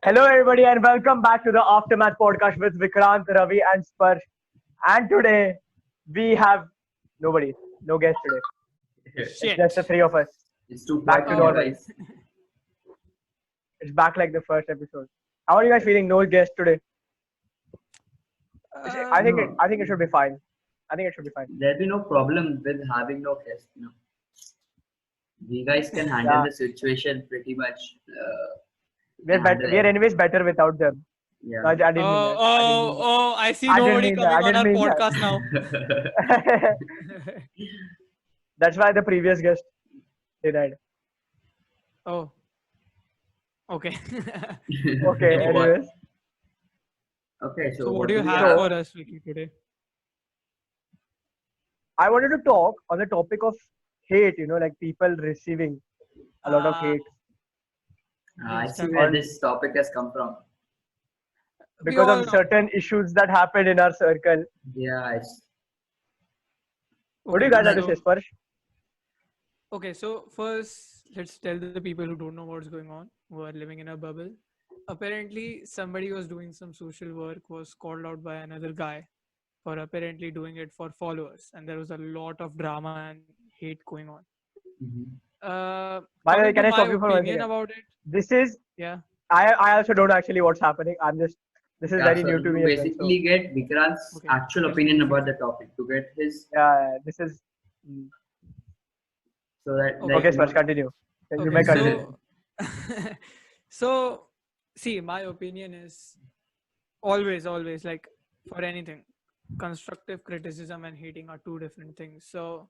Hello, everybody, and welcome back to the Aftermath podcast with Vikrant, Ravi, and Sparsh. And today we have nobody, no guest today. It's just the Shit. three of us. It's too Back quiet to in here, normal. guys. It's back like the first episode. How are you guys feeling? No guest today. I think it. No, I think it should be fine. I think it should be fine. there'll be no problem with having no guest. We guys can handle Yeah, the situation pretty much. we're Can better. handle We're it. anyways better without them. Yeah. No, I didn't mean Oh, that. I didn't oh, mean that. oh, I see I didn't nobody mean that. I coming on didn't our mean podcast now. that. That's why the previous guest denied. Oh, okay. Okay. What? Anyways, Okay, So so what what do do you we have have? for us, Vicky, today? I wanted to talk on the topic of hate. Like people receiving a lot of Uh, hate I see instant. where on this topic has come from. We because all of know. certain issues that happened in our circle. Yeah, it's What do you Okay, guys have to say, Sparsh? so first, let's tell the people who don't know what's going on, who are living in a bubble. Apparently, somebody was doing some social work, was called out by another guy for apparently doing it for followers, and there was a lot of drama and hate going on. mhm. By the way, Coming to can I my stop you for 1 opinion second? about it, This is yeah. I also don't know actually what's happening. This is Yeah, very so new to you me as well. So basically get Vikrant's Okay, actual let's opinion move about forward. the topic to get his yeah, this is so that Okay. okay. Sparsh, continue. You may Okay, continue. so so see, my opinion is always like for anything, constructive criticism and hating are two different things. So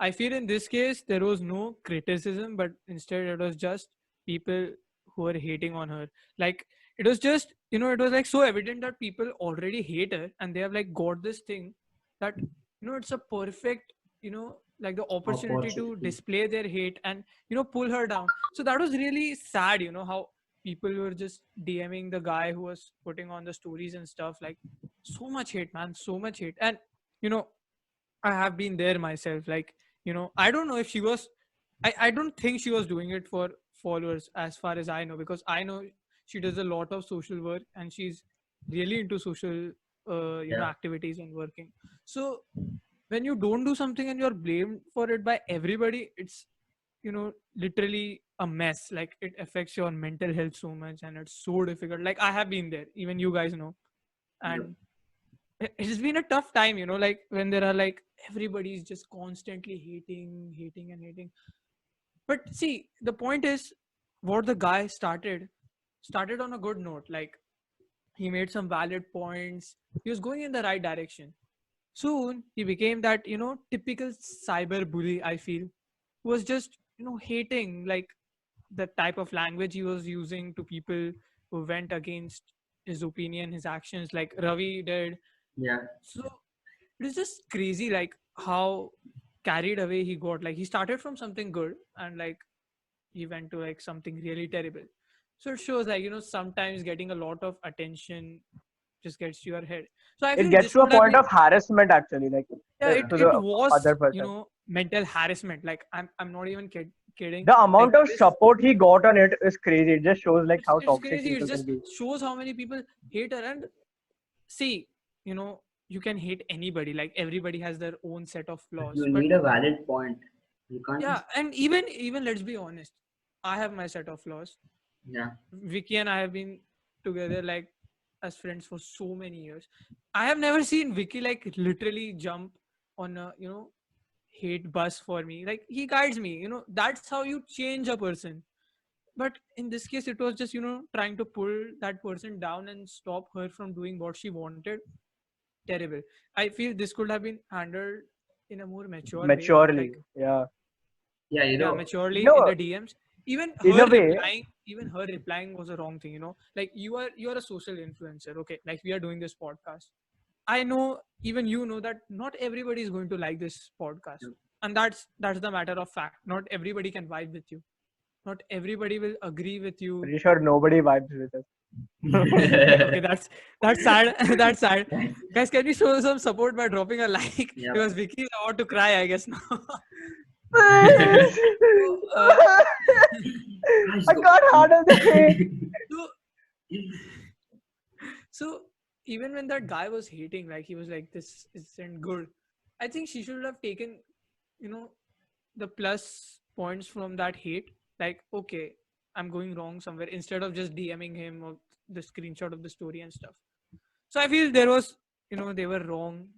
I feel in this case there was no criticism, but instead it was just people who were hating on her. Like it was just it was like so evident that people already hate her and they have like got this thing that it's a perfect like the opportunity to opportunity. display their hate and pull her down. So that was really sad, how people were just DMing the guy who was putting on the stories and stuff. Like so much hate, man, so much hate. And you know I have been there myself. Like I don't know if she was, I don't think she was doing it for followers as far as I know, because I know she does a lot of social work and she's really into social Yeah. activities and working. So when you don't do something and you're blamed for it by everybody, it's literally a mess. Like it affects your mental health so much and it's so difficult. Like I have been there, even you guys know. Yep. And it's been a tough time, like when there are like everybody's just constantly hating and hating. But see, the point is, what the guy started on a good note. Like he made some valid points, he was going in the right direction. Soon he became that typical cyber bully, I feel, who was just hating, like the type of language he was using to people who went against his opinion, his actions, like Ravi did. Yeah. So it was just crazy, like how carried away he got. Like he started from something good and like he went to like something really terrible. So it shows like sometimes getting a lot of attention just gets to your head. So I It feel gets this to a could have point been, of harassment actually, like yeah, Yeah. to it the was other person. mental harassment. Like I'm not even kidding. The Like amount of this, support he got on it is crazy. It just shows like how it's toxic crazy. It people can just be. shows how many people hate her. And see, you can hate anybody. Like everybody has their own set of But flaws. you But need a valid point. You can't yeah, just and even let's be honest, I have my set of flaws. yeah. Vicky and I have been together like as friends for so many years. I have never seen Vicky like literally jump on a hate bus for me. Like he guides me. That's how you change a person. But in this case, it was just trying to pull that person down and stop her from doing what she wanted. Terrible. I feel this could have been handled in a more mature way, like Maturely, yeah. Yeah, yeah, maturely You in know, the DMs. even in her a way, replying even her replying was a wrong thing. Like you are a social influencer, okay? Like we are doing this podcast. I know, even that not everybody is going to like this podcast. Yep. And that's the matter of fact. Not everybody can vibe with you. Not everybody will agree with you. pretty sure nobody vibes with us. Okay, that's sad. That's sad. Guys, can you show some support by dropping a like? Yeah. Because Vicky is about to cry, I guess now. Please. So, Guys, I go. can't handle the hate. so So even when that guy was hating, like he was like, "This isn't good," I think she should have taken, you know, the plus points from that hate. Like, okay, I'm going wrong somewhere, instead of just DMing him or the screenshot of the story and stuff. So I feel there was, they were wrong.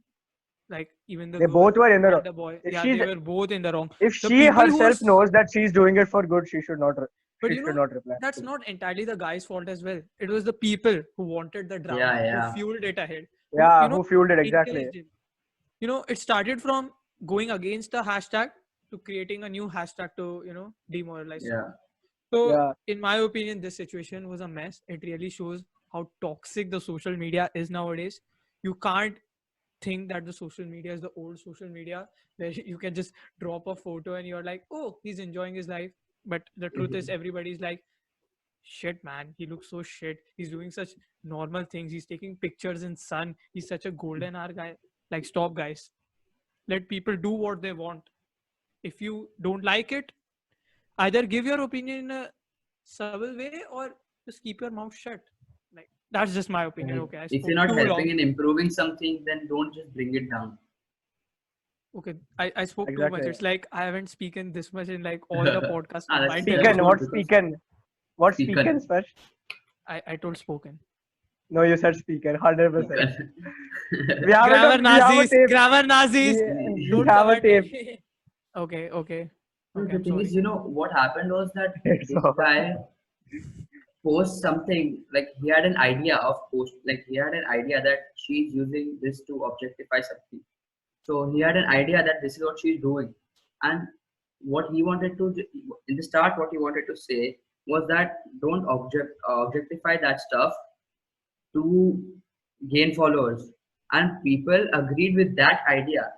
Like even the They girl both were in the wrong. and the boy, If yeah, she's, they were both in the wrong. if The she people who herself was, knows that she's doing it for good, she should not. but She should not reply. that's not entirely the guy's fault as well. It was the people who wanted the drama, Yeah, who yeah. fueled it ahead, Yeah, who fueled it exactly? encouraged him. It started from going against the hashtag to creating a new hashtag to, demoralize Yeah. someone. So, Yeah. in my opinion, this situation was a mess. It really shows how toxic the social media is nowadays. You can't think that the social media is the old social media where you can just drop a photo and you're like, oh, he's enjoying his life. But the truth is, everybody's like, shit, man, he looks so shit. He's doing such normal things. He's taking pictures in sun. He's such a golden hour guy. Like, stop, guys. Let people do what they want. If you don't like it, either give your opinion in a subtle way or just keep your mouth shut. Like, that's just my opinion. Okay, I If spoke you're not too helping long. in improving something, then don't just bring it down. Okay, I spoke too much. Exactly. It's like I haven't spoken this much in like all the podcasts Ah, combined. that's Speaken. good What because- speaken? What Speaken. speaken, Sparsh? I told spoken. No, you said speaken. 100%. We have Grammar a Nazis. tape. Grammar Nazis. We Don't have a come at me. tape. Okay. Okay. No, Okay. the I'm thing sorry. is, what happened was that It's this all- guy post something, like he had an idea of post, like he had an idea that she's using this to objectify something. So he had an idea that this is what she's doing, and what he wanted to in the start, what he wanted to say was that don't objectify that stuff to gain followers, and people agreed with that idea.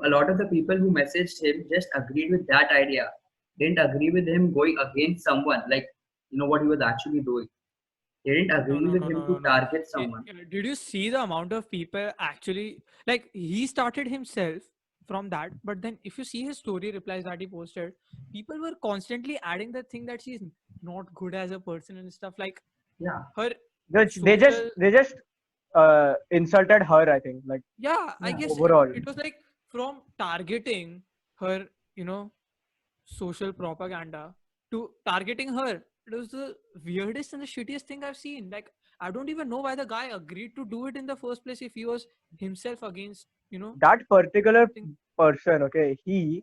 A lot of the people who messaged him just agreed with that idea, didn't agree with him going against someone, like what he was actually doing. They didn't agree with him to target someone. Did you see the amount of people actually, like, he started himself from that, but then if you see his story replies that he posted, people were constantly adding the thing that she's not good as a person and stuff, like Yeah, her They just insulted her, I think. Like, yeah, I Yeah. guess Overall. it was like from targeting her, social propaganda to targeting her. It was the weirdest and the shittiest thing I've seen. Like, I don't even know why the guy agreed to do it in the first place if he was himself against, that particular thing. person, okay, he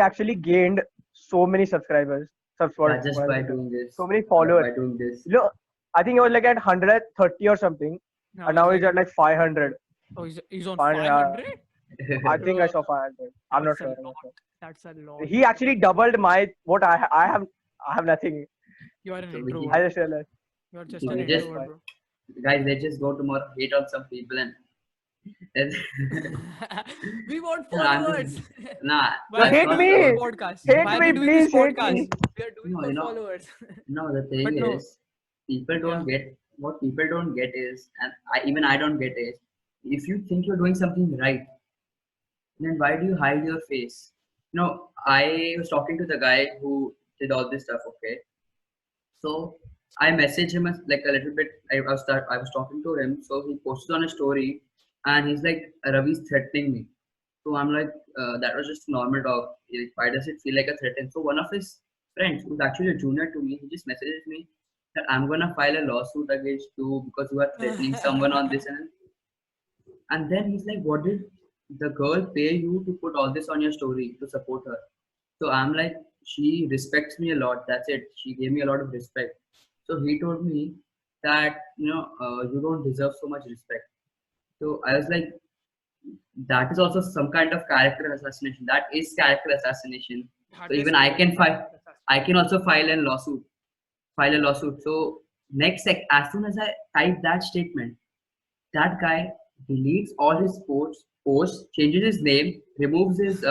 actually gained so many subscribers. yeah, just by doing this. So many followers. By doing this. I think he was like at 130 or something, Now and now he's he's at like 500. oh, he's on 500. 500? I think I saw 500. I'm not That's a sure. I'm not lot. sure. That's a lot. He actually doubled my what I have nothing. You are an So we introvert. I just realized. You're just So an we just- introvert, bro. Guys, let's just go tomorrow, hate on some people, and We want No, I'm followers. nah. Why hate are we me. doing this podcast? Hate Why are me, we doing this please, hate podcast? me. We are doing No, for you know- followers. No, the thing But no. is, people don't get what people don't get is, and even I don't get is, if you think you're doing something right, then why do you hide your face? I was talking to the guy who did all this stuff. Okay, so I messaged him like a little bit. I was talking to him, so he posted on a story, and he's like, Ravi's threatening me. So I'm like, that was just normal talk. Like, why does it feel like a threat? And so one of his friends, who's actually a junior to me, he just messages me that I'm gonna file a lawsuit against you because you are threatening someone on this and then he's like, what did the girl pay you to put all this on your story to support her? So I'm like, she respects me a lot. That's it. She gave me a lot of respect. So he told me that you don't deserve so much respect. So I was like, that is also some kind of character assassination. That is character assassination. That So is even I can correct. file. I can also file a lawsuit. So as soon as I type that statement, that guy deletes all his posts, changes his name, removes his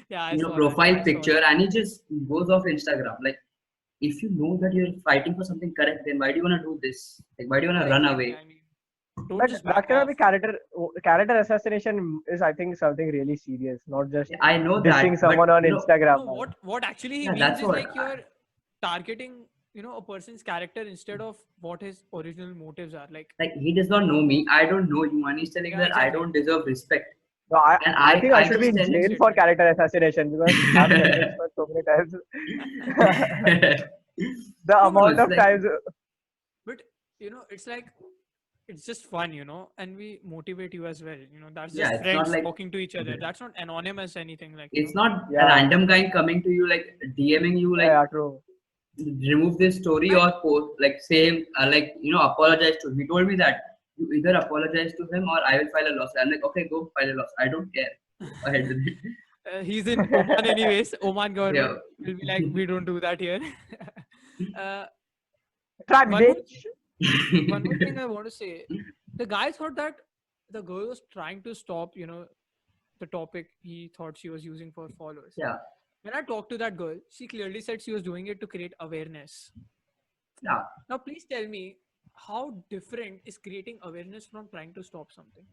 Yeah, I saw that. profile I saw picture, that. and he just goes off Instagram. Like, if you know that you're fighting for something correct, then why do you want to do this? Like, why do you want to run Exactly, away? I mean, don't But just that back cannot be off. character assassination is, I think, something really serious, not just I know that. dissing but, someone on you know, Instagram. No, what actually he Yeah, means that's is what like you're targeting a person's character instead of what his original motives are. Like, Like he does not know me. I don't know you, and he's telling yeah, that I exactly. don't deserve respect. No, And I think I I should be just in tell him. jail for Statement. character assassination because I've said this for so many times. The No, but amount It's of like, times, but it's like it's just fun, and we motivate you as well. That's yeah, just it's not friends like talking to each other. That's not anonymous anything, like, it's not a yeah, random guy coming to you like DMing you yeah, like yeah, true. remove this story And or post like say like apologize to him. He told me that you either apologize to him or I will file a lawsuit. I'm like, okay, go file a lawsuit. I don't care. Go ahead with it. he's in Oman anyways. Oman Yeah. government will be like, we don't do that here. uh, Track one more bitch. one more thing I want to say. The guy thought that the girl was trying to stop, the topic he thought she was using for followers. Yeah. When I talked to that girl, she clearly said she was doing it to create awareness. Yeah. Now, please tell me, how different is creating awareness from trying to stop something?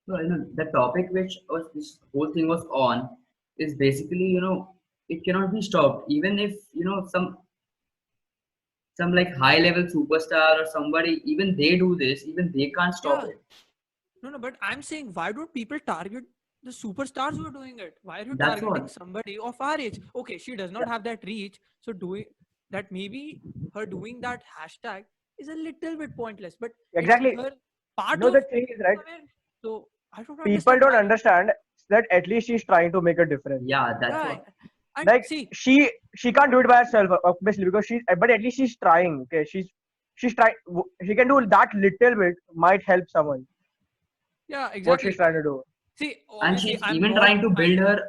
So the topic which was this whole thing was on is basically it cannot be stopped even if some like high level superstar or somebody even they do this even they can't stop Yeah, it. no, but I'm saying, why don't people target the superstars who are doing it? Why are you That's targeting what. somebody of our age? Okay, she does Yeah, not have that reach, so doing that, maybe her doing that hashtag is a little bit pointless, but it's exactly. her part No, of the thing is, right? awareness. So I don't People understand don't why. understand that at least she's trying to make a difference. Yeah, that's Yeah, what. and Like see, she can't do it by herself, obviously, because but at least she's trying. Okay, she's trying. She can do that little bit. Might help someone. yeah, What she's exactly. trying to do. See, And obviously, she's I'm even not trying to trying. build her.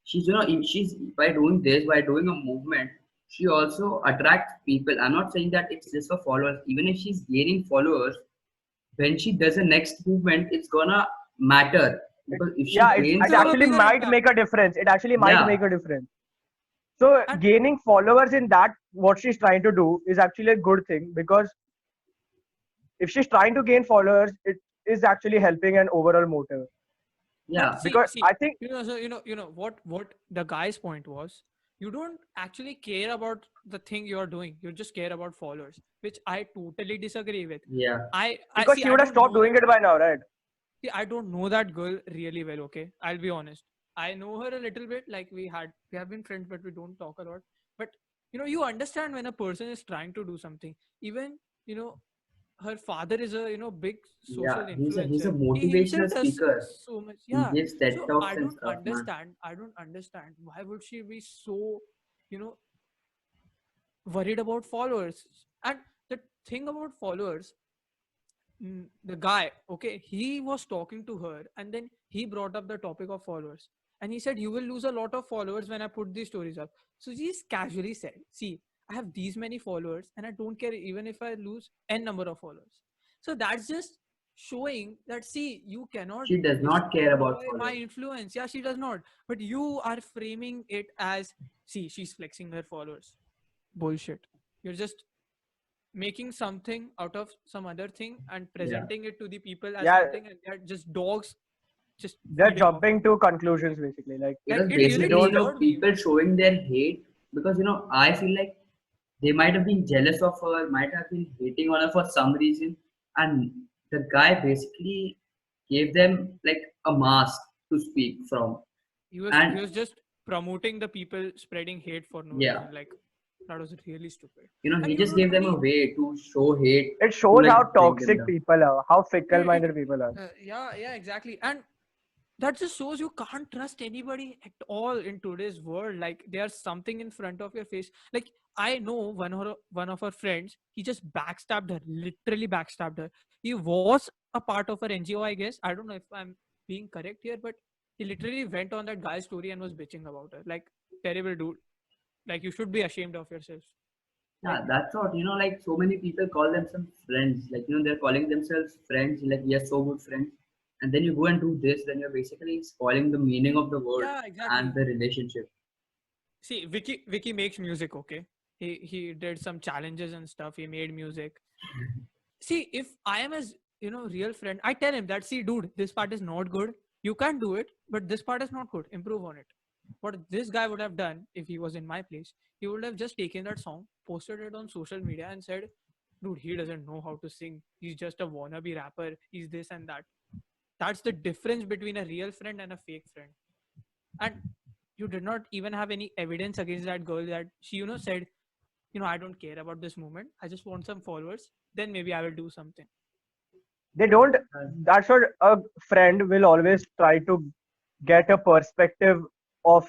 She's she's by doing this, by doing a movement, she also attracts people. I'm not saying that it's just for followers. Even if she's gaining followers, when she does the next movement, it's gonna matter It, because if she yeah, It's gains it to have a actually bigger might impact. make a difference. It actually might yeah, make a difference. So And gaining followers in that what she's trying to do is actually a good thing because if she's trying to gain followers, it is actually helping an overall motive. but yeah, see, Because see, I think so what the guy's point was. You don't actually care about the thing you're doing. You just care about followers, which I totally disagree with. yeah, I because see. she I would have don't stopped know doing that. it by now, right? See, I don't know that girl really well. Okay, I'll be honest. I know her a little bit. Like, we have been friends, but we don't talk a lot. But you understand when a person is trying to do something. Even you know, her father is a big yeah. social He's a influencer. He motivational himself does speaker. so much. He Yeah. gives TED So talks I and don't stuff, man. understand. I don't understand why would she be so you know worried about followers. And the thing about followers, the guy, okay, he was talking to her, and then he brought up the topic of followers, and he said, you will lose a lot of followers when I put these stories up. So she just casually said, see, I have these many followers and I don't care even if I lose n number of followers. So that's just showing that, see, you cannot She does not care about destroy my followers. influence. Yeah, she does not, but you are framing it as, see, she's flexing her followers. Bullshit. You're just making something out of some other thing and Yeah, presenting it to the people as Yeah, something, and they're just dogs just they're feeding off it. jumping to conclusions basically. it Like, was it They really basically don't. disturbed me. people showing their hate because I feel like they might have been jealous of her, might have been hating on her for some reason, and the guy basically gave them like a mask to speak from. He And was just promoting the people spreading hate for no yeah, reason. Like, that was really stupid. And he just gave them a way to show hate, It to shows like how break them toxic down. people are, how it fickle-minded people are. yeah, exactly. And that just shows you can't trust anybody at all in today's world. Like, there's something in front of your face. Like, I know one of her friends, he just backstabbed her, literally backstabbed her. He was a part of her NGO, I guess. I don't know if I'm being correct here, but he literally went on that guy's story and was bitching about her. Like, terrible dude. Like, you should be ashamed of yourself. Like, Yeah, that's what, like so many people call themselves friends. Like, they're calling themselves friends, like we are so good friends. And then you go and do this, then you're basically spoiling the meaning of the word yeah, and exactly. the relationship. See, Vicky makes music, okay? He did some challenges and stuff. He made music. See, if I am his real friend, I tell him that, see, dude, this part is not good. You can do it, but this part is not good. Improve on it. What this guy would have done if he was in my place, he would have just taken that song, posted it on social media, and said, "Dude, he doesn't know how to sing. He's just a wannabe rapper. He's this and that." That's the difference between a real friend and a fake friend. And you did not even have any evidence against that girl that she, said, I don't care about this movement. I just want some followers. Then maybe I will do something. They don't. That's what a friend will always try to get a perspective of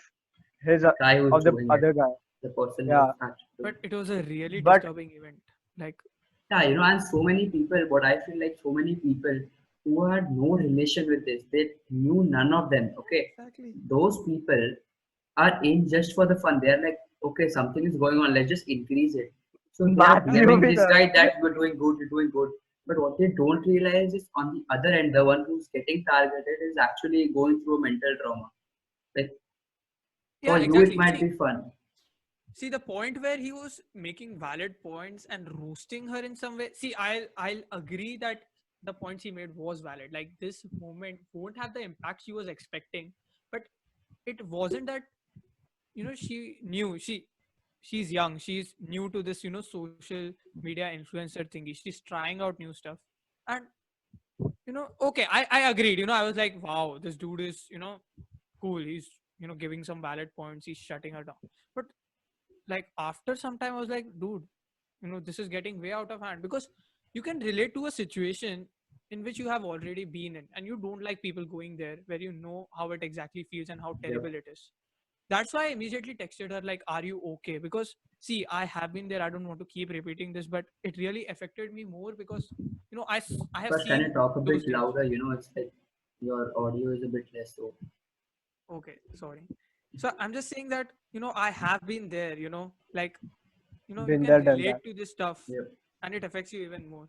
his Guy who's of the doing other it, guy. the person Yeah. who's actually doing But it was a really But- disturbing event. Like, Yeah, and so many people, what I feel like so many people who had no relation with this, they knew none of them. Okay. exactly. Those people are in just for the fun. They're like, okay, something is going on, let's just increase it. So they are Matthew blaming with this us. guy that you're doing good, you're doing good. But what they don't realize is on the other end, the one who's getting targeted is actually going through a mental trauma. Like Yeah, for you, exactly. it might be fun. See the point where he was making valid points and roasting her in some way. See, I'll agree that the points he made was valid. Like this moment won't have the impact she was expecting, but it wasn't that she knew she's young, she's new to this social media influencer thingy. She's trying out new stuff, and okay, I agreed. I was like, wow, this dude is cool. He's giving some valid points. He's shutting her down, but like after some time I was like, dude, this is getting way out of hand, because you can relate to a situation in which you have already been in and you don't like people going there where you know how it exactly feels and how terrible it is. That's why I immediately texted her like, are you okay? Because see, I have been there. I don't want to keep repeating this, but it really affected me more because I have But can you seen talk a bit those things. louder? It's like your audio is a bit less. So Okay, sorry. So I'm just saying that I have been there, like you Been can there, done relate that. to this stuff, yeah. and it affects you even more.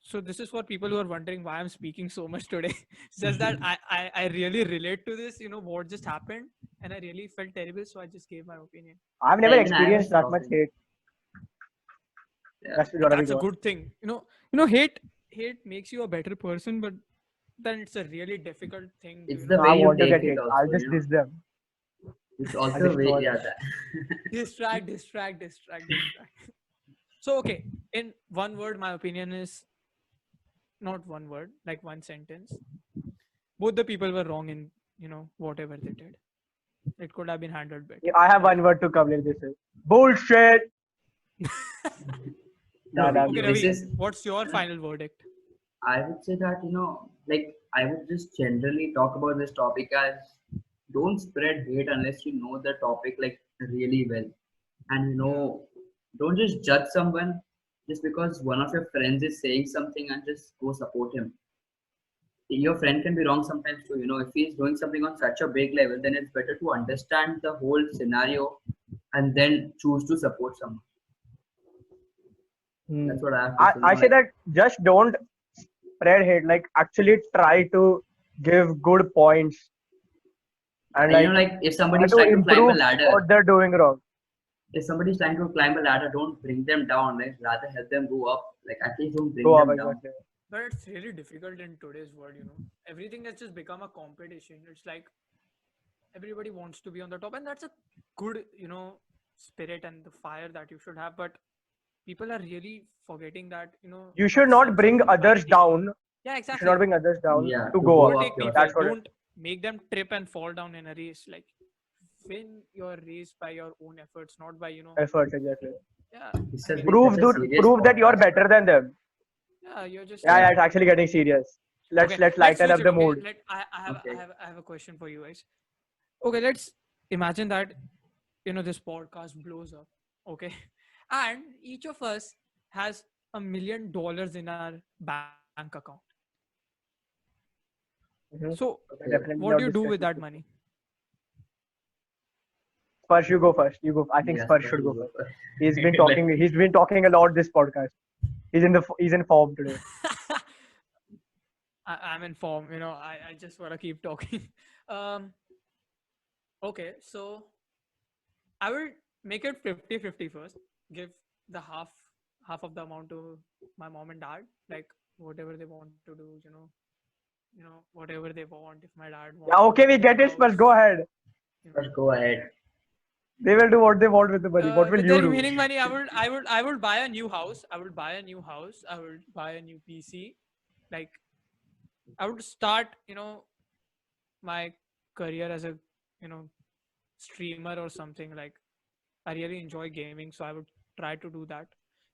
So this is for people who are wondering why I'm speaking so much today. It's just that I really relate to this, what just happened, and I really felt terrible, so I just gave my opinion. I've never Yeah, even I was experienced that much talking. hate. Yeah. That's But gotta be that's a gone. good thing. Hate makes you a better person, but then it's a really difficult thing to It's the I way you want to take get it hate. I'll also, just diss them. It's I'll also a way, destroy yeah, them. that. distract. So okay, in one word, my opinion is not one word, like one sentence. Both the people were wrong in whatever they did. It could have been handled better. I have one word to complete this is bullshit. No, Nah, Okay, this Ravi, is, what's your final verdict? I would say that, like I would just generally talk about this topic as don't spread hate unless you know the topic like really well. And don't just judge someone just because one of your friends is saying something and just go support him. Your friend can be wrong sometimes too. If he's doing something on such a big level, then it's better to understand the whole scenario and then choose to support someone. That's what I have to say. I say that just don't spread hate. Like actually try to give good points and And like if try somebody's to trying to climb a improve ladder, what they're doing wrong. if somebody's trying to climb a ladder, don't bring them down. Like rather help them go up. Like at least don't bring Go up them down. exactly. But it's really difficult in today's world. Everything has just become a competition. It's like everybody wants to be on the top, and that's a good spirit and the fire that you should have. But people are really forgetting that You should that not sense bring of others humanity. down. Yeah, You should not exactly. bring others down Yeah, to to go go up. up Overtake people. That's what Don't make them trip and fall down in a race. Like win your race by your own efforts, not by efforts exactly. yeah. This I has mean, been Prove such a that serious prove that you're podcast. better than them. yeah, you're just Yeah, Yeah. it's actually getting serious. Let's okay. Let's lighten switch up it. the Okay, mood. Okay. I have a question for you guys. Okay, let's imagine that this podcast blows up. Okay, and each of us has $1 million in our bank account. Mhm. So Okay. Definitely what do not you do discuss with this. that money? Spursh, you go first. You go. I think Yes, Spursh but should go you go first. first. He's been talking. He's been talking a lot this podcast. He's in form today. I'm in form. I just want to keep talking. um. Okay, so I will make it 50-50 first. Give the half of the amount to my mom and dad, like whatever they want to do, whatever they want. If my dad wants. Yeah, okay, we get it, but go ahead. But go ahead. They will do what they want with the money. What will With you the do? remaining money, I would buy a new house. I would buy a new house. I would buy a new PC. Like, I would start, my career as a, streamer or something. Like, I really enjoy gaming, so I would try to do that.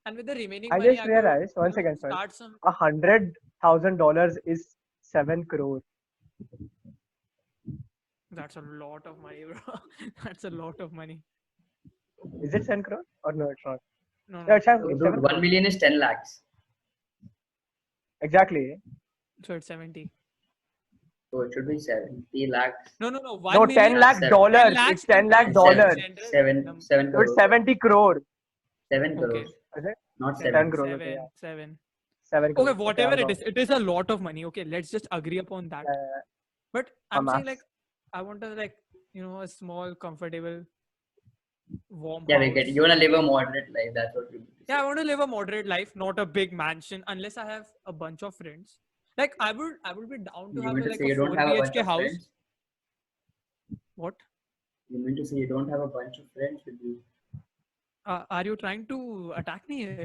And with the remaining I money, just I could, realized, one second, first. start some. $100,000 is 7 crore. That's a lot of money, bro. That's a lot of money. Is it 7 crore? Or no, it's not. No, Yeah, no. it's 7 Dude, crore. 1 million is 10 lakhs. Exactly. So it's 70. So it should be 70 lakhs. No. 1 No, million. 10 lakh Seven. dollars. lakhs It's 10 in lakh terms of dollars. general Seven num- seven So crores. it's 70 crore. 7 Okay. crores. Is it? Not 10 7. crore. Seven, Okay, yeah. 7. 7 crore. Okay, whatever I'm it wrong. is, it is a lot of money. Okay, let's just agree upon that. But I'm saying, maths. like, I want a, like, a small, comfortable, warm Yeah, house. we get. You wanna live a moderate life. That's what you. Yeah, I want to live a moderate life, not a big mansion, unless I have a bunch of friends. Like, I would be down to You have mean to like say a you don't 4 have a bunch BHK of house. friends? What? You mean to say you don't have a bunch of friends with you? Are you trying to attack me here?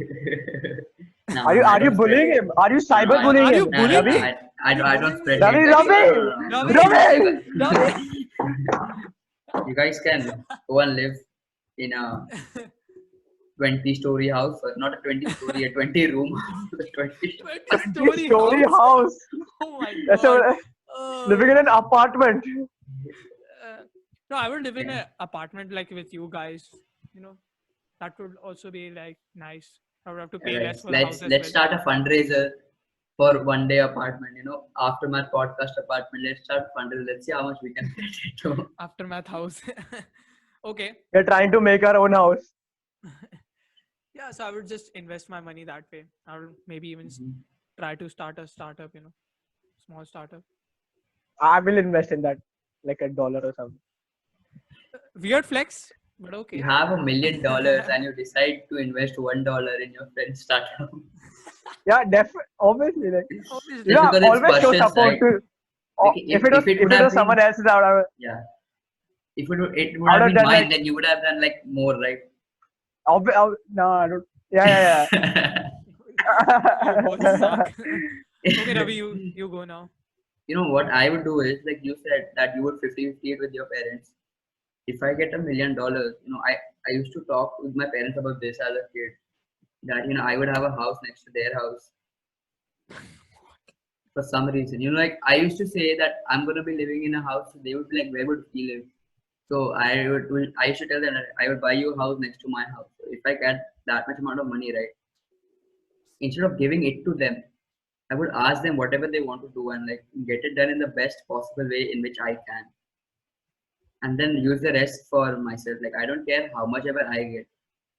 No, Are no, I you don't bullying spread- him? Are you cyber I- bullying Are him? you bullying Ravi? me? I You don't bullying spread Ravi, hate. Ravi! No. Ravi! Ravi! You guys can go and live in a 20-story house, or not a 20-story, a 20-room house. 20 20-story Story house. house. Oh my That's god. living in an apartment. No, I would live in Yeah. an apartment like with you guys. That would also be like nice. I would have to pay less for the house as Let's well. start a fundraiser for one day apartment. Aftermath podcast apartment. Let's start fundraiser. Let's see how much we can get it to. Aftermath house. Okay. We're trying to make our own house. Yeah, so I would just invest my money that way. I would maybe even try to start a startup, small startup. I will invest in that, like $1 or something. Weird flex, but okay. You have $1 million and you decide to invest $1 in your friend's startup. Yeah, obviously. Like, Obviously. you know, because it's always show questions, support right? to. Like, If it would have was someone been- else's, I would Yeah. If it would I have would've been done, mine, like- then you would have done like more, right? no, I don't. Yeah. You both suck. Okay, Ravi, you go now. You know what I would do is, like you said, that you would 50-50 it with your parents. If I get $1 million, I used to talk with my parents about this as a kid. That I would have a house next to their house. For some reason, like I used to say that I'm gonna be living in a house. So they would be like, where would he live? So I used to tell them that I would buy you a house next to my house. So if I get that much amount of money, right? Instead of giving it to them, I would ask them whatever they want to do and like get it done in the best possible way in which I can. And then use the rest for myself. Like I don't care how much ever I get.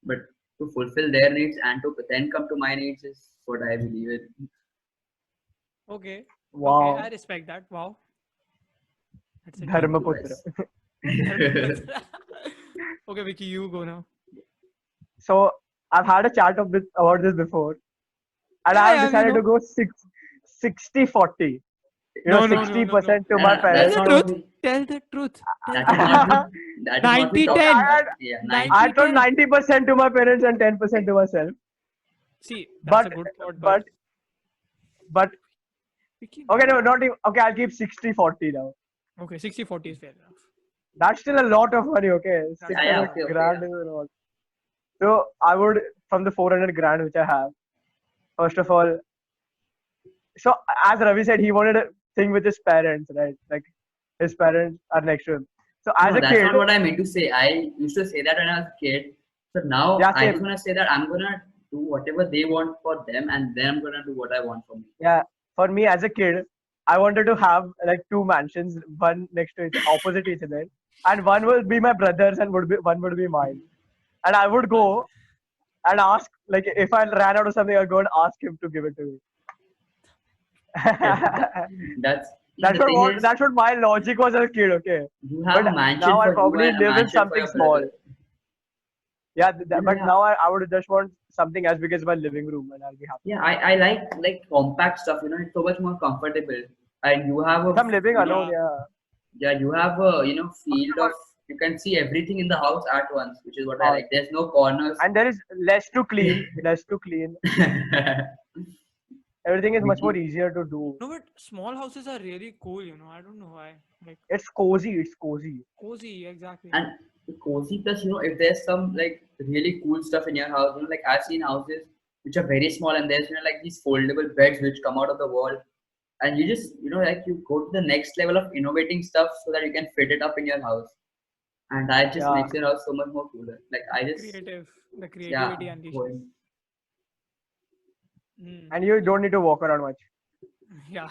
But to fulfill their needs and to then come to my needs is what I believe in. Okay. Wow. Okay, I respect that. Wow. That's it. Dharmaputra. Okay, Vicky, you go now. So I've had a chat about this before, and Yeah, I've yeah, we decided know. to go 60-40. No, no, no, 60% to no, my no. Tell parents. the not truth. only- Tell the truth. Tell That the is truth. not that is what we 90-10. talked about. Yeah, 90. I told 90% to my parents and 10% to myself. See, that's a But good thought, but Vicky, okay, no, not even. Okay, I'll keep 60-40 now. Okay, 60-40 is fair enough. That's still a lot of money. Okay, Yeah, 600 okay, grand yeah. is a lot. So I would, from the 400 grand which I have, first of all. So as Ravi said, he wanted a thing with his parents, right? Like his parents are next to him. So as No, a that's kid, not what I meant to say. I used to say that when I was a kid. So now Yeah, I same. just want to say that I'm gonna do whatever they want for them, and then I'm gonna do what I want for me. yeah, for me as a kid, I wanted to have like 2 mansions, one next to opposite each other, and one will be my brother's and one would be mine. And I would go and ask, like, if I ran out of something, I'd go and ask him to give it to me. That's That's the thing what is, that's what my logic was as a kid. Okay, you have but a mansion now I for you probably and a live in mansion for something your small. brother. Yeah, but Yeah. now I would just want something as big as my living room, and I'll be happy. Yeah, I like compact stuff. It's so much more comfortable. and you have If I'm living you know, alone, yeah. you have a field of, you can see everything in the house at once, which is what I House. like. There's no corners. And there is less to clean, less to clean. Everything is much more Which easier to do. No, but small houses are really cool, you know. I don't know why. Like It's cozy. It's cozy. cozy, exactly. and cozy plus, if there's some like really cool stuff in your house, like I've seen houses which are very small, and there's like these foldable beds which come out of the wall, and you just like you go to the next level of innovating stuff so that you can fit it up in your house, and that just Yeah. makes your house so much more cooler. Like I just Creative, the yeah creativity unleashed. going- Mm, And you don't need to walk around much. yeah.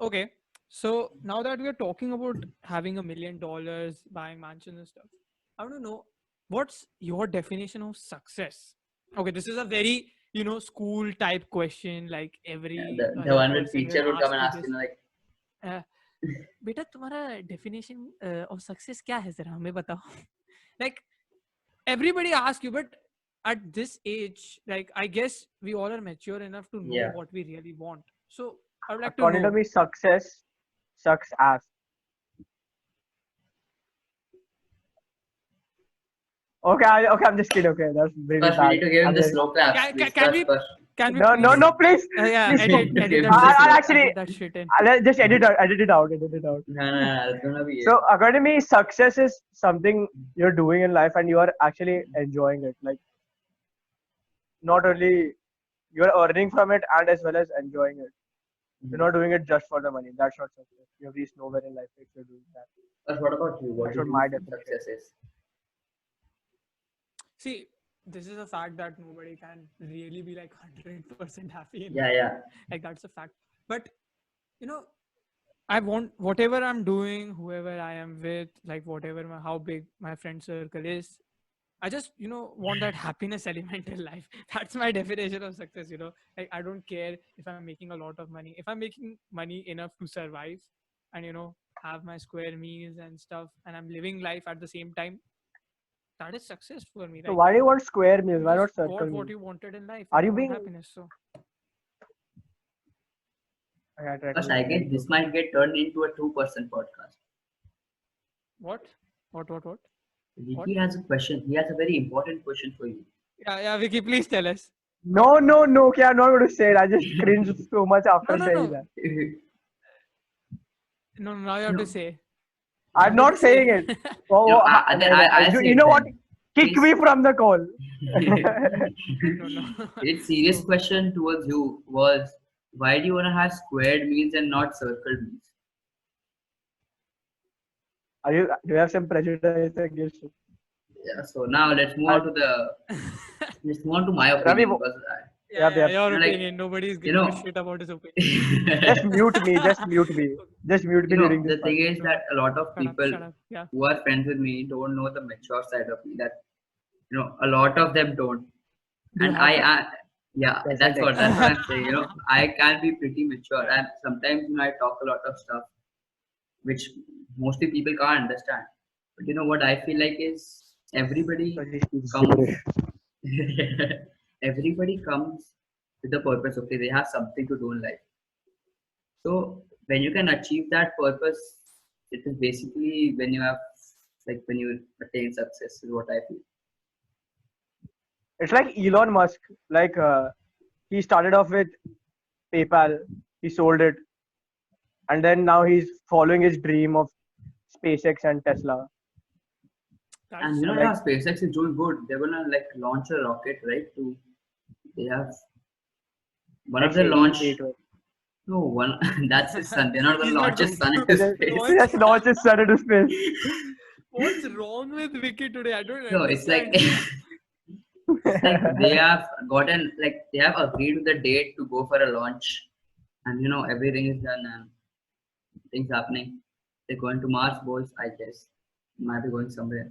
Okay. So now that we are talking about having $1 million, buying mansions and stuff, I want to know what's your definition of success? Okay, this is a very, school type question. Like every the other one with person teacher will would come ask and you ask this. like बेटा तुम्हारा definition of success क्या है जरा हमें बताओ. Like everybody asks you, but at this age, like I guess we all are mature enough to know Yeah. what we really want. So I would like to According know. to me, success sucks ass. Okay, I'm just kidding. Okay, that's really first we bad. need to give him I'm the just- slow claps. Can we First. can we No, please, no, no, please. yeah, please edit don't. Give that him the shit, slow- actually- edit that shit in. I'll just edit it out. No, it's gonna be So according to me, success is something you're doing in life and you are actually enjoying it. Like not only you're earning from it and as well as enjoying it. You're not doing it just for the money. That's not success. You have reached nowhere in life if you're doing that. But what about you? What That's do what you my think definition success is? See, this is a fact that nobody can really be like 100% happy in. Yeah. Like that's a fact. But I want whatever I'm doing, whoever I am with, like whatever how big my friend circle is, I just want that happiness element in life. That's my definition of success. Like I don't care if I'm making a lot of money. If I'm making money enough to survive and have my square meals and stuff, and I'm living life at the same time, that is success for me. So Like, why do you want square meals? you Why not just got circle what meals? you wanted in life. Are and you want being- happiness? So I tried First, to I be guess this might get turned into a 2% podcast. what? Vicky has a question. He has a very important question for you. Yeah, Vicky, please tell us. No. Okay, I'm not going to say it. I just cringed so much after No. saying that. No, now you have No. to say. I'm not saying it. Oh, No, you say know it what? then. Kick Please. me from the call. No. Its serious question towards you was, why do you want to have squared meals and not circled meals? Do you have some prejudice against it? Yeah. So now let's move on to my opinion. Ravi, because Yep. Your like, opinion. Nobody's giving a shit about his opinion. Just mute me. Just mute me during this the thing is that a lot of people Shut up. Yeah. who are friends with me don't know the mature side of me. That a lot of them don't. Do you And have I yeah, Yes, that's I what I'm saying. I can be pretty mature, and sometimes I talk a lot of stuff which mostly people can't understand. But what I feel like is everybody comes everybody comes with a purpose. Okay, they have something to do in life. So when you can achieve that purpose, it is basically when you attain success, is what I feel. It's like Elon Musk. Like he started off with PayPal. He sold it, and then now he's following his dream of SpaceX and Tesla. And yeah, SpaceX is doing good. They're gonna launch a rocket, right? They have one of the launch. No, one that's his son. They're not gonna He's launch not his son going into to space. Just launch his son into space. What's wrong with Vicky today? I don't No, it's like understand. it's like they have gotten they have agreed with the date to go for a launch, and everything is done and things happening. They're going to Mars, boys. I guess might be going somewhere.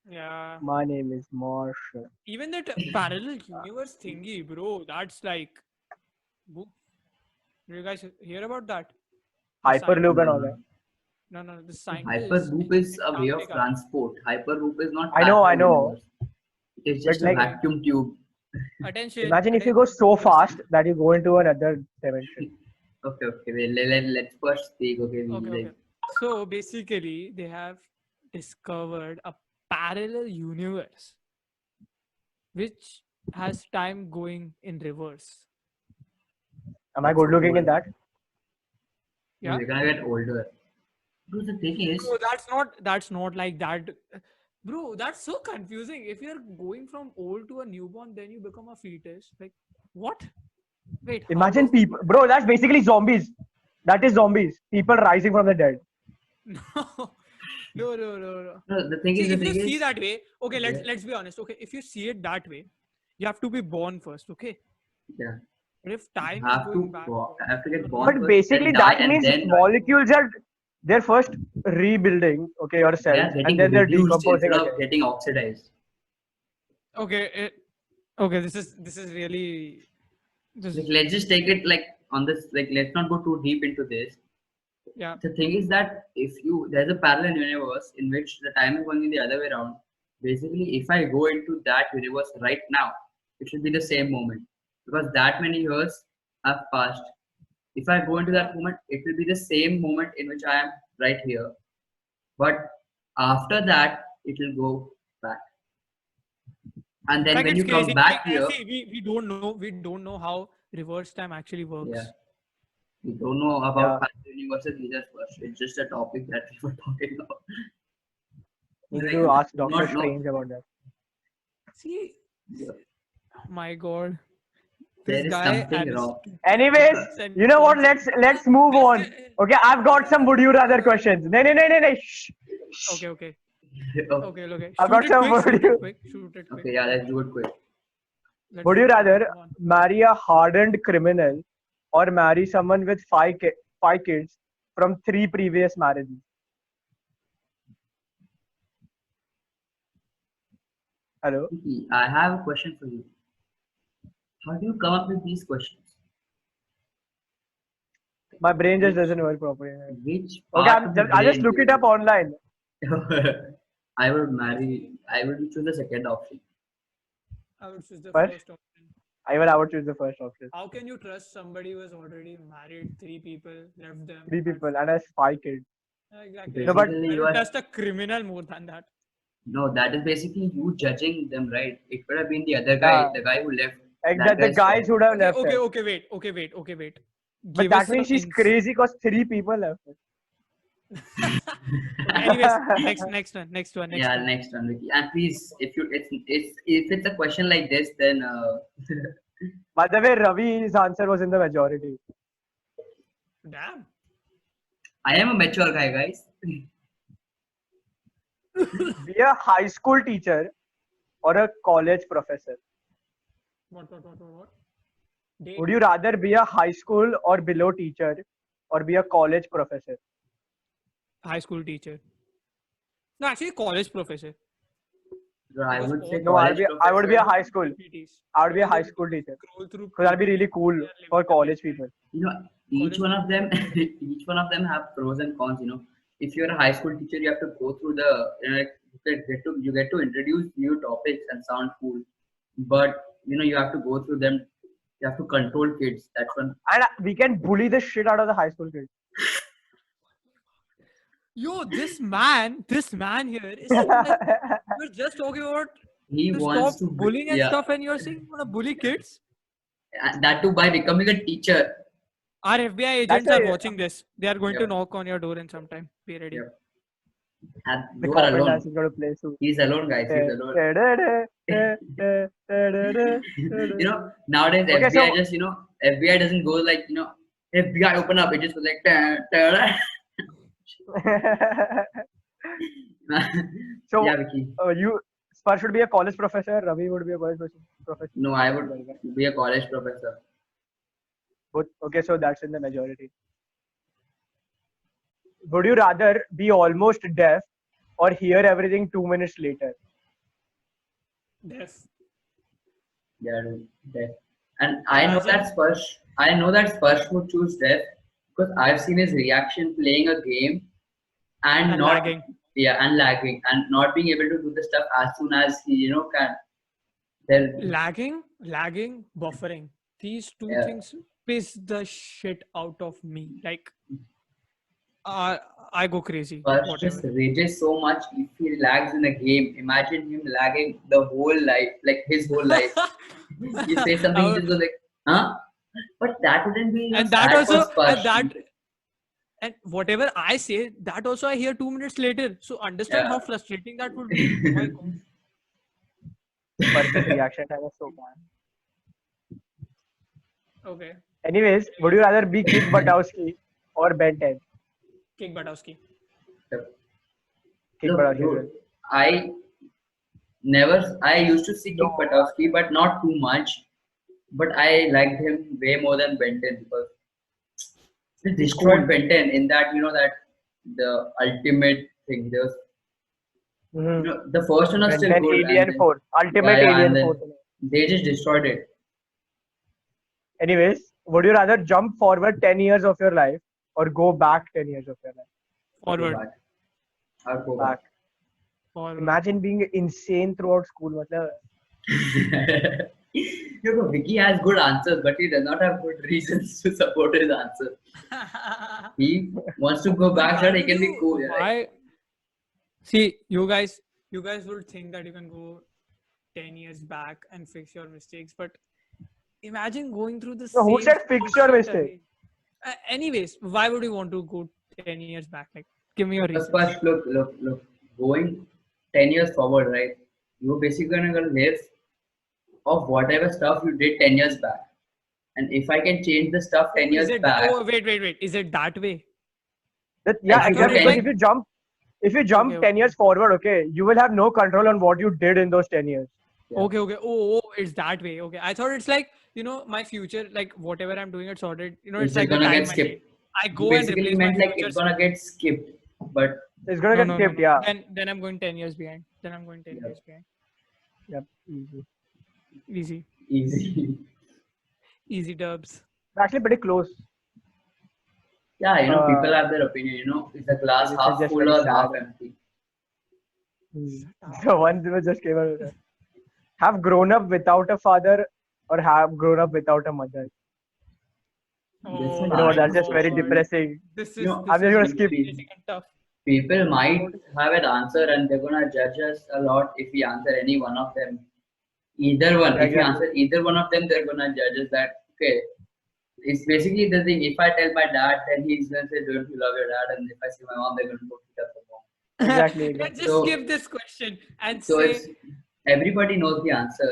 Yeah. My name is Marshall. Even that parallel universe thingy, bro. That's like. Did you guys hear about that? The Hyperloop and all that. No. The scientist. Hyperloop is in a way of Antarctica. transport. Hyperloop is not. I know. universe. It is just But a vacuum tube Attention. Imagine if you go so fast that you go into another dimension. Okay, well, let's first speak. Okay, Okay. So basically, they have discovered a parallel universe which has time going in reverse. Am I good looking in that? Yeah. We're gonna get older. Because the thing is, Bro, that's not like that. Bro, that's so confusing. If you're going from old to a newborn, then you become a fetus. Like, what? Wait, how Imagine does this people, bro. That's basically zombies. That is zombies. People rising from the dead. No. No. no, the thing See, is, if you see that way, okay, Yeah. let's be honest. Okay, if you see it that way, you have to be born first. Okay, yeah, but if time is have going to backwards, have to get you're born not- But first, basically, then die, that and means then molecules are they're first rebuilding, okay, your they cells, are and getting then they're reduced decomposing instead of again. getting oxidized. okay, okay. This is really this. Like, let's just take it like on this. Like, let's not go too deep into this. Yeah. The thing is that if there's a parallel universe in which the time is going in the other way around. Basically, if I go into that universe right now, it should be the same moment because that many years have passed. If I go into that moment, it will be the same moment in which I am right here. But after that, it will go back. And then Like when it's you come crazy. back here, See, we don't know how reverse time actually works. yeah, we don't know about Yeah. parallel universes either first. It's just a topic that we were talking about. We need Like, to ask do Doctor not know. Strange about that. See, Yeah. my God, There this is guy something and his wrong. Anyways, stupid you know what? sentences. Let's move on. Okay, I've got some would you rather questions. No. Shh. Okay. Okay. Okay. I've got some would you. Shoot it quick. Okay, yeah, let's do it quick. Let's Would do you it. rather Come on. marry a hardened criminal or marry someone with five kids from 3 previous marriages? Hello. Vicky, I have a question for you. How do you come up with these questions? My brain just doesn't work properly. Which Okay, part of the I just brain look do it up online. I would choose the second option. I would choose the What? first option. I would choose the first option. How can you trust somebody who has already married 3 people, left them? 3 people and has 5 kids. Exactly. No, but- Basically, I you would are, trust a criminal more than that. no, that is basically you judging them, right? It could have been the other guy, Yeah. the guy who left. Like That the guy's guys fault. would have Okay, left her. wait. But Give that us means some she's crazy because 3 people left her. Okay, anyways, next one. Yeah, next one, Vicky. And please, if it's a question like this, then By the way, Ravi's answer was in the majority. Damn. I am a mature guy, guys. Be a high school teacher or a college professor. What? Date. Would you rather be a high school or below teacher or be a college professor? High school teacher. No, actually, college professor. I Because would say all- No, college I would be a professor. high school. PTs. I would be a Because high they school teacher Scroll through. because that'd be really cool They are living for the college life. people. You know, each one of them, each one of them have pros and cons. You know, if you're a high school teacher, you have to go through the, like, you get to introduce new topics and sound cool, but you have to go through them. You have to control kids. That's one. And we can bully the shit out of the high school kids. Yo, this man here is saying that we're just talking about He to wants stop to, bullying and yeah, stuff, and you're saying you want to bully kids. and that too by becoming a teacher. Our FBI That's agents are why- watching this. They are going Yeah. to knock on your door in some time. Be ready. Yeah. And The you are coffin alone. dance is going to play soon. He's alone, guys. He's alone. Nowadays Okay, FBI so- just FBI doesn't go like FBI open up. It just goes like. So Yeah, Vicky. you Spar should be a college professor. Ravi would be a college professor. No, I would be a college professor. But okay, so that's in the majority. Would you rather be almost deaf or hear everything 2 minutes later? Deaf. Yeah, dude, deaf. And I know Imagine- that Sparsh would choose deaf because I've seen his reaction playing a game and, And not lagging. Yeah, and lagging and not being able to do the stuff as soon as he can. lagging, buffering. These two Yeah. things piss the shit out of me. Like, I go crazy. First Whatever. just rages so much if he lags in a game. Imagine him lagging the whole life, like his whole life. You say something, he I- just goes like, huh? But that wouldn't be and that sad for also, Sparsh. and whatever I say, that also I hear 2 minutes later. So understand Yeah. how frustrating that would be. Oh my god. Person's reaction time was so bad. Okay. Anyways, would you rather be Kick Buttowski or Ben 10? Kick Buttowski. Kick Look, Buttowski. dude, I I used to see Kick No. Buttowski, but not too much. But I liked him way more than Benton because he destroyed Benton in that, that the ultimate thing. There was, Mm-hmm. the first one was Ben still 10 good, and Alien then, Force. Ultimate and Alien then Force. they just destroyed it. Anyways, would you rather jump forward 10 years of your life or go back 10 years of your life? Go Forward. back. I'll go Back. Forward. Imagine being insane throughout school. Matlab, back. Vicky has good answers, but he does not have good reasons to support his answer. He wants to go back so he can be cool. Yeah, Why? See, you guys would think that you can go 10 years back and fix your mistakes, but imagine going through the So who same said fix your shit mistake? again. Anyways, why would you want to go 10 years back? Like, give me your reason. But look. Going 10 years forward, right? You're basically gonna live of whatever stuff you did 10 years back. And if I can change the stuff 10 years Is it back, oh wait. Is it that way? Yeah, I exactly. thought Because it- if you jump Okay. 10 years forward, okay, you will have no control on what you did in those 10 years. Yeah. Okay. Oh, it's that way. Okay. I thought it's like, my future, like whatever I'm doing, it's sorted. it's It's like just the gonna time get machine. skipped. I You go and basically replace my meant like future it's gonna get skipped. But It's gonna get skipped, yeah. Then I'm going 10 years behind. Then I'm going 10 Yeah. years behind. Yep, easy. Easy. easy. Easy dubs. Actually, pretty close. Yeah, people have their opinion, is the glass This is half just full very or half sad. empty? The ones who just came out. Have grown up without a father or have grown up without a mother. Oh, You You know, my that's just very God. depressing. This is No, this I'm just is gonna very skip. basic and tough. People might have an answer and they're gonna judge us a lot if we answer any one of them. Either one. Yeah, If we exactly. answer either one of them, they're gonna judge us that okay. It's basically the thing. If I tell my dad, then he's gonna say, "Don't you love your dad?" And if I say my mom, they're gonna go pick up the mom. Exactly. Let's just So- skip this question and So say it's everybody knows the answer,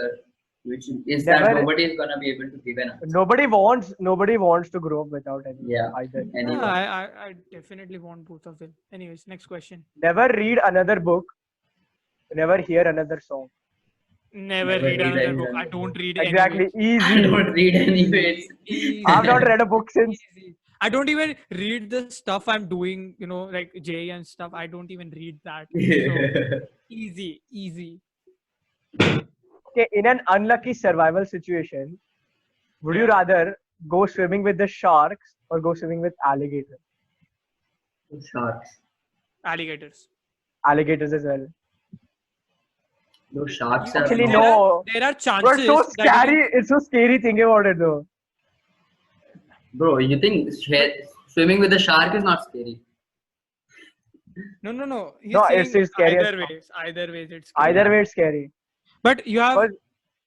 which is that Never- nobody is gonna be able to give an answer. Nobody wants to grow up without anyone Yeah. either. Anyone. I definitely want both of them. Anyways, next question. Never read another book. Never hear another song. Never Never read read another any book. other I don't book. read Exactly. anyways. I Easy. don't read anyways. Easy. I've not read a book since. Easy. I don't even read the stuff I'm doing, like J and stuff. I don't even read that. So easy. Okay, in an unlucky survival situation, would you rather go swimming with the sharks or go swimming with alligators? Sharks. Alligators. Alligators as well. Those sharks are Actually, There no. There are Bro, chances. it's so that you can- scary. It's so scary thinking about it though. Bro, you think swimming with a shark is not scary? No. He's No, saying it's scary as either fuck. ways. Either ways, it's scary. Either way, it's scary. But you have But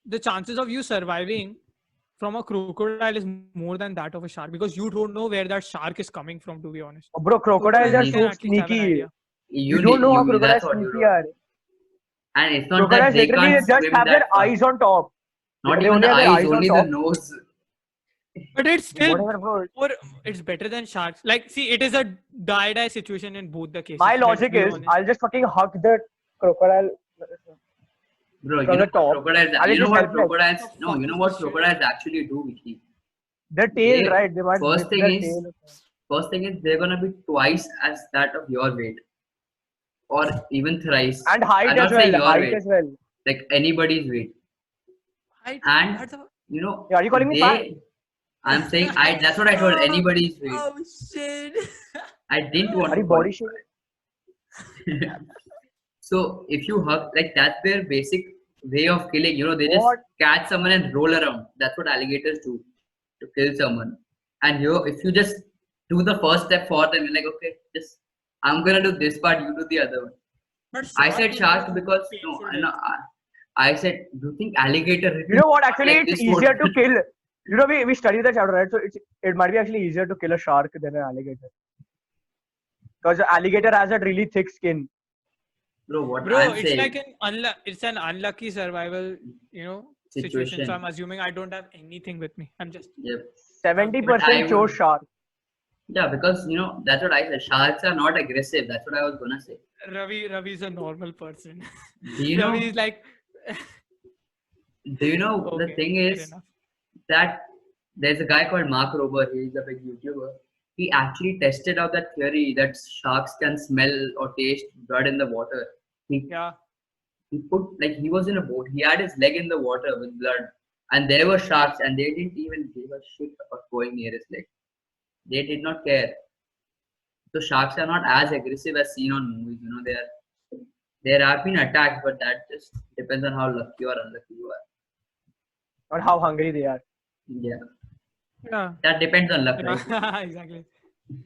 the chances of you surviving from a crocodile is more than that of a shark because you don't know where that shark is coming from. To be honest, bro, crocodiles are you so can at least have an sneaky. idea. You don't know how crocodiles that's what you sneaky don't. are. And it's not that Crocodiles they literally can't just swim have their that fast. eyes on top. Not they even only the have their eyes, eyes on only the top. nose. But it's still Whatever, bro. more. It's better than sharks. Like, see, it is a die situation in both the cases. My let's logic be is, honest. I'll just fucking hug the crocodile. Bro, From you know the top. what crocodiles I'll you know just what help them. crocodiles What the no, fuck you know is what this shit? crocodiles actually do, Vicky. The tail, They- right? They might first whip thing their is- tail. First thing is they're gonna be twice as that of your weight. Or even thrice. And height I'm as not saying well. your Height weight, as well. like anybody's weight. And What the- you Are you calling me fat? I'm saying that's what I told anybody's weight. Oh shit! I didn't want Are to you call body it shaming? So if you hug, like that's their basic way of killing. They just What? catch someone and roll around. That's what alligators do to kill someone. And if you just do the first step for them, you're like, okay, just I'm gonna do this part, you do the other one. But I shark said is shark a because painful I death. know. I said, do you think alligator? You know what? Actually, like it's this would- easier to kill. You know, we studied the chapter, right? So it might be actually easier to kill a shark than an alligator. Because the alligator has that really thick skin. Bro, what Bro, I'm it's saying. like it's an unlucky survival, situation. So Situation. I'm assuming I don't have anything with me. I'm just Yep. 70% chose would- shark. Yeah, because that's what I said. Sharks are not aggressive. That's what I was gonna say. Ravi's a normal person. Do you know? Ravi is like Do you know the okay, thing fair is enough. that there's a guy called Mark Rober. He's a big YouTuber. He actually tested out that theory that sharks can smell or taste blood in the water. Yeah. He put he was in a boat. He had his leg in the water with blood, and there were sharks, and they didn't even give a shit about going near his leg. They did not care. So sharks are not as aggressive as seen on movies. There have been attacks, but that just depends on how lucky or unlucky you are. Or how hungry they are. Yeah, Yeah. that depends on luck, right? Yeah. Exactly.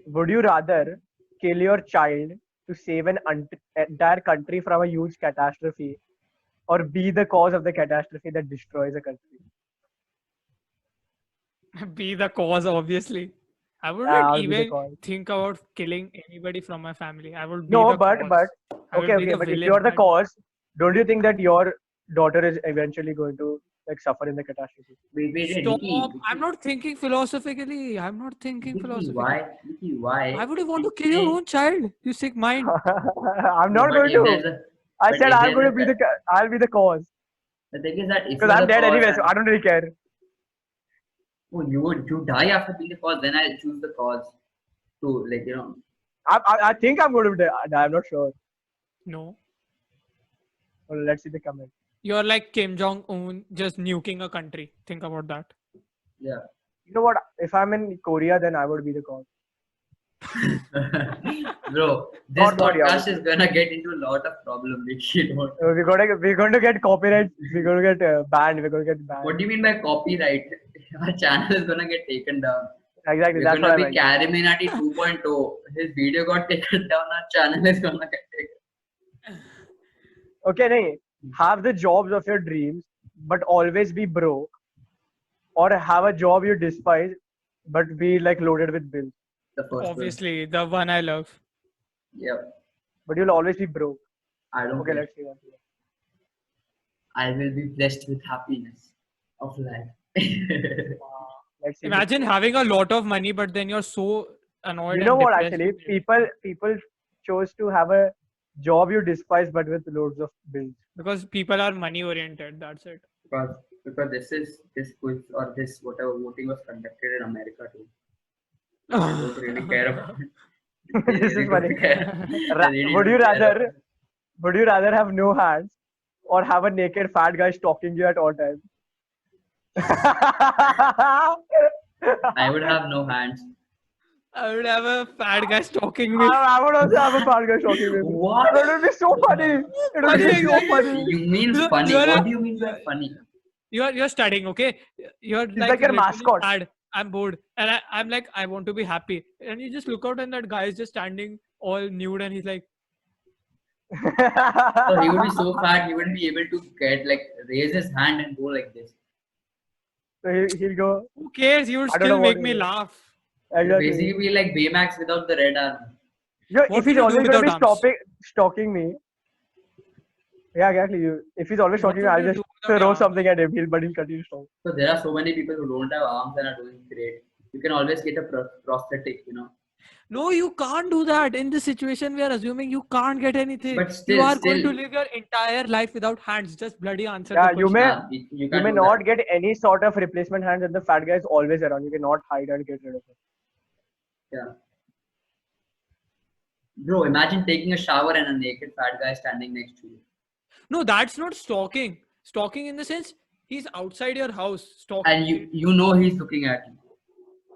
Would you rather kill your child to save an entire country from a huge catastrophe, or be the cause of the catastrophe that destroys a country? Be the cause, obviously. I I'll wouldn't be the even cause. think about killing anybody from my family. I would be No, the but cause. I would okay, be okay. the But if villain. you're the I'd- cause, don't you think that your daughter is eventually going to suffer in the catastrophe? Wait, Stop! Nikki, I'm not thinking philosophically. I'm not thinking philosophically. why? Nikki, why? Why would you want to kill your own child? You sick mind. I'm not But going if there's to. a- I but said if I'm there's going a to be I'll be the cause The thing is that if because you're I'm the dead cause anyway, so and- I don't really care. Oh, you die after being the cause, then I choose the cause to I think I'm going to die. I'm not sure. No. Well, let's see the comment. You're like Kim Jong Un just nuking a country. Think about that. yeah. You know what? If I'm in Korea, then I would be the cause. Bro, this Not Korea, podcast is gonna get into a lot of problems. We're going to get copyright. We're going to get banned. We're going to get banned. What do you mean by copyright? Our channel is gonna get taken down. Exactly. We're That's what I gonna be meant. Kariminati 2.0. His video got taken down. Our channel is gonna get taken. Okay, nahi. Have the jobs of your dreams, but always be broke, or have a job you despise, but be loaded with bills. The first one. Obviously, the one I love. Yeah. But you'll always be broke. I don't Okay, care. let's see what. I will be blessed with happiness of life. Let's see. Imagine having a lot of money, but then you're so annoyed. You know and what? depressed Actually, with it. people chose to have a job you despise, but with loads of bills. Because people are money oriented. That's it. because this quiz or this whatever voting was conducted in America too. I don't really care about it. They This is really funny. don't care. They really Would you don't care rather? Would you rather have no hands, or have a naked fat guy stalking you at all times? I would have no hands. I would have a fat guy stalking me. I would also have a fat guy stalking me. What? It would be so funny. It would Funny, be so exactly. funny. You mean You- funny? you're What a- do you mean by funny? You're studying, okay? You're He's like your literally mascot. sad. I'm bored, and I'm like, I want to be happy. And you just look out, and that guy is just standing all nude, and he's like, So he would be so fat he wouldn't be able to raise his hand and go like this. So he'll go. who cares? You would I don't know still what make it me is. laugh. Exactly. Basically be like Baymax without the red arm. Yo, What if will he's you do always going to be without arms? stalking me, yeah, exactly. If he's always What stalking me, would I'll you just do without throw arms? something at him. But he'll continue to stalk. So there are so many people who don't have arms and are doing great. You can always get a prosthetic, No, you can't do that. In this situation, we are assuming you can't get anything. But you still- are going to still- live your entire life without hands. Just bloody answer Yeah, the you question. may- Nah, you You can't may do not that. get any sort of replacement hands, and the fat guy is always around. You cannot hide and get rid of him. Yeah. Bro, imagine taking a shower and a naked fat guy standing next to you. No, that's not stalking. Stalking in the sense he's outside your house stalking. And you know he's looking at you.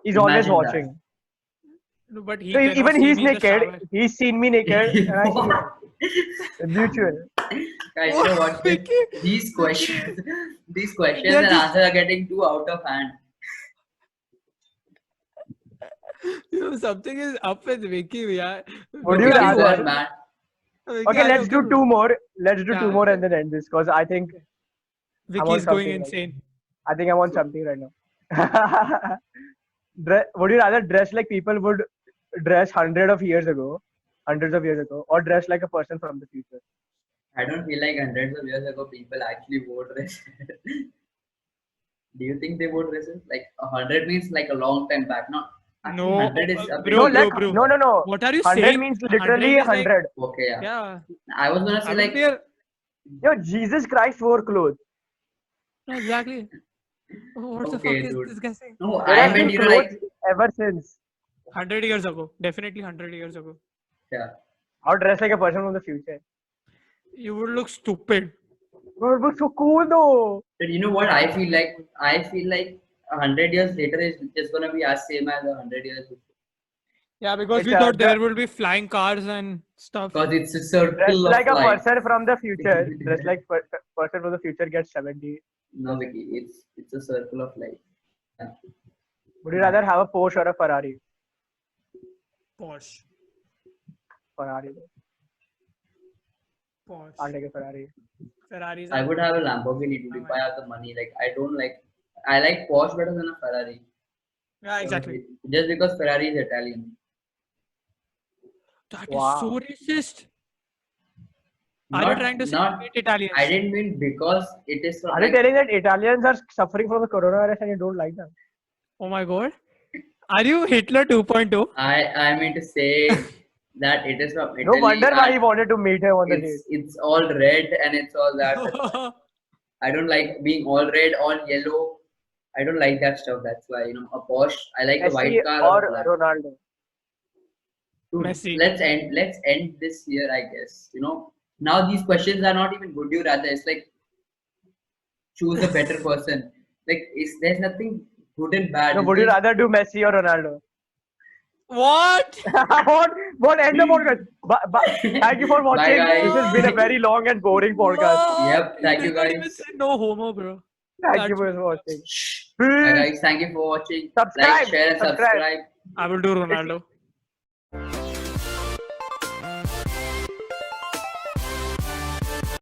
He's always Imagine that. watching. No, but he So cannot even see he's me in the naked. shower. He's seen me naked, and I see him. It's mutual. Guys, you know what? Vicky, These questions, these questions They're and just- answers are getting too out of hand. something is up with Vicky. Yeah. Would you Vicky rather- won, man. Okay, let's do two more. Let's do Yeah, two more okay. and then end this because I think Vicky's something going like- insane. I think I want something right now. Would you rather dress like people would dress hundreds of years ago, or dress like a person from the future? I don't feel like hundreds of years ago people actually wore dresses. Do you think they wore dresses? Like 100 means like a long time back, not. Actually, No, 100 is a bit bro, no, bro. no. What are you 100 saying? means 100 literally is like- 100. Okay, yeah. Yeah. I was gonna say I would like say a- Yo, Jesus Christ wore clothes. no, exactly. What the Okay, fuck is dude. this guy saying? no, There I has meant been you know clothes like ever since. 100 years ago. Definitely 100 years ago. yeah. Or dress like a person from the future. You would look stupid. Bro, it looks so cool though. But you know what I feel like? I feel like 100 years later is just gonna be as same as 100 years before. Yeah, because It's we a- thought there would be flying cars and stuff. Because it's a Dress circle of like a life. person from the future. Dress like person from the future gets 70. No, Vicky, it's a circle of life. Yeah. Would you rather have a Porsche or a Ferrari? Porsche. Ferrari. Porsche. I'll take a Ferrari. Ferraris. I are- would have a Lamborghini dude if I have the money. Like I like Porsche better than a Ferrari. Yeah, exactly. Just because Ferrari is Italian. That is Wow. so racist. Are you Not- trying to say not- hate Italians? I didn't mean because it is from Are you like, telling that Italians are suffering from the coronavirus and you don't like them? Oh my god. Are you Hitler 2.0? I mean to say that it is from Italy. No wonder why and he wanted to meet him on the date. it's all red and it's all that. I don't like being all red, all yellow. I don't like that stuff. That's why a Porsche. I like a Messi white car or a black. Ronaldo? Dude, Messi. Let's end this here. I guess now these questions are not even good. You rather it's like choose a better person. Like there's nothing good and bad. No, It's would you just- rather do Messi or Ronaldo? What? what? End the podcast. Thank you for watching. guys. This has been a very long and boring podcast. Yep, thank you, did not even guys. say no homo, bro. Thank you for watching. Bye guys, thank you for watching. Subscribe, Like, share, and subscribe. subscribe. I will do Ronaldo.